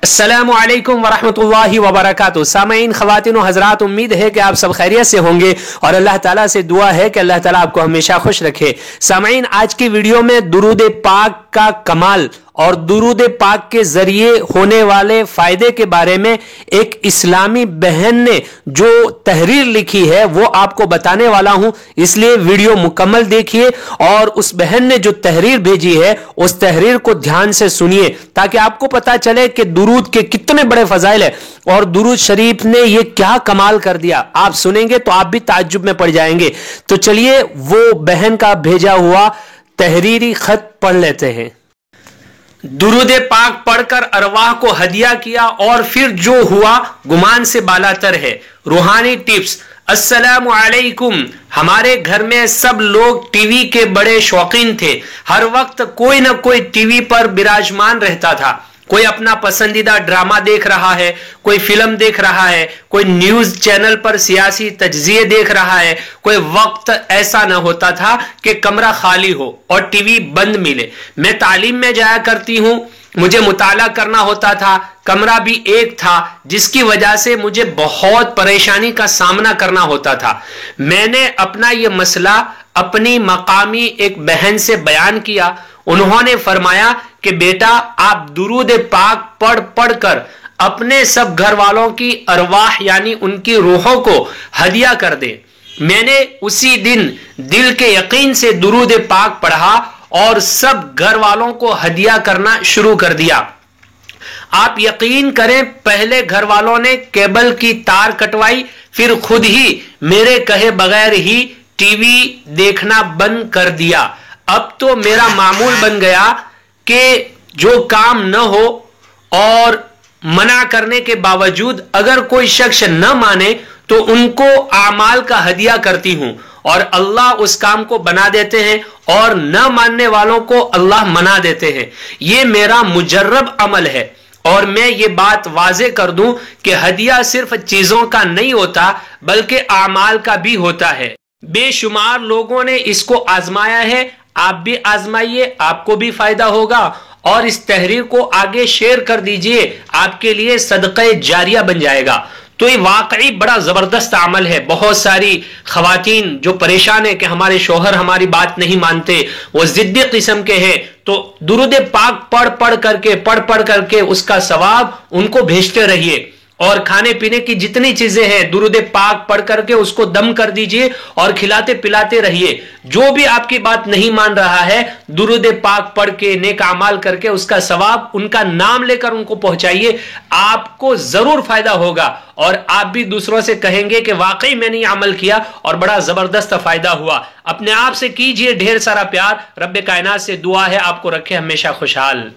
अस्सलामु अलैकुम वरहमतुल्लाहि वबरकातुहू। सामईन, ख़वातीन व हज़रात, उम्मीद है कि आप सब खैरियत से होंगे और अल्लाह ताला से दुआ है कि अल्लाह ताला आपको हमेशा खुश रखे। सामईन, आज की वीडियो में दुरूद पाक का कमाल और दुरूद पाक के जरिए होने वाले फायदे के बारे में एक इस्लामी बहन ने जो तहरीर लिखी है वो आपको बताने वाला हूं, इसलिए वीडियो मुकम्मल देखिए और उस बहन ने जो तहरीर भेजी है उस तहरीर को ध्यान से सुनिए ताकि आपको पता चले कि दुरूद के कितने बड़े फजाइल है और दुरूद शरीफ ने ये क्या कमाल कर दिया। आप सुनेंगे तो आप भी ताज्जुब में पड़ जाएंगे। तो चलिए वो बहन का भेजा हुआ तहरीरी खत पढ़ लेते हैं। दुरूद पाक पढ़कर अरवाह को हदिया किया और फिर जो हुआ गुमान से बालातर है। रूहानी टिप्स। अस्सलामु अलैकुम। हमारे घर में सब लोग टीवी के बड़े शौकीन थे। हर वक्त कोई ना कोई टीवी पर विराजमान रहता था। कोई अपना पसंदीदा ड्रामा देख रहा है, कोई फिल्म देख रहा है, कोई न्यूज चैनल पर सियासी तज्जिए देख रहा है। कोई वक्त ऐसा न होता था कि कमरा खाली हो और टीवी बंद मिले। मैं तालीम में जाया करती हूं, मुझे मुताला करना होता था, कमरा भी एक था जिसकी वजह से मुझे बहुत परेशानी का सामना करना होता था। मैंने अपना यह मसला अपनी मकामी एक बहन से बयान किया। उन्होंने फरमाया कि बेटा, आप दुरूद पाक पढ़ पढ़कर अपने सब घर वालों की अरवाह यानी उनकी रूहों को हदिया कर दे। मैंने उसी दिन दिल के यकीन से दुरूद पाक पढ़ा और सब घर वालों को हदिया करना शुरू कर दिया। आप यकीन करें, पहले घर वालों ने केबल की तार कटवाई, फिर खुद ही मेरे कहे बगैर ही टीवी देखना बंद कर दिया। अब तो मेरा मामूल बन गया कि जो काम न हो और मना करने के बावजूद अगर कोई शख्स न माने तो उनको आमाल का हदिया करती हूं और अल्लाह उस काम को बना देते हैं और न मानने वालों को अल्लाह मना देते हैं। यह मेरा मुजर्रब अमल है और मैं ये बात वाजे कर दूं कि हदिया सिर्फ चीजों का नहीं होता बल्कि आमाल का भी होता है। बेशुमार लोगों ने इसको आजमाया है, आप भी आजमाइए, आपको भी फायदा होगा और इस तहरीर को आगे शेयर कर दीजिए, आपके लिए सदक़े जारिया बन जाएगा। तो ये वाकई बड़ा जबरदस्त अमल है। बहुत सारी खवातीन जो परेशान है कि हमारे शोहर हमारी बात नहीं मानते, वो जिद्दी किस्म के हैं, तो दुरूद पाक पढ़ पढ़ करके उसका सवाब उनको भेजते रहिए और खाने पीने की जितनी चीजें हैं दुरूद पाक पढ़ करके उसको दम कर दीजिए और खिलाते पिलाते रहिए। जो भी आपकी बात नहीं मान रहा है, दुरूद पाक पढ़ के नेक अमाल करके उसका सवाब उनका नाम लेकर उनको पहुंचाइए। आपको जरूर फायदा होगा और आप भी दूसरों से कहेंगे कि वाकई मैंने ये अमल किया और बड़ा जबरदस्त फायदा हुआ। अपने आप से कीजिए ढेर सारा प्यार। रब्बे कायनात से दुआ है आपको रखे हमेशा खुशहाल।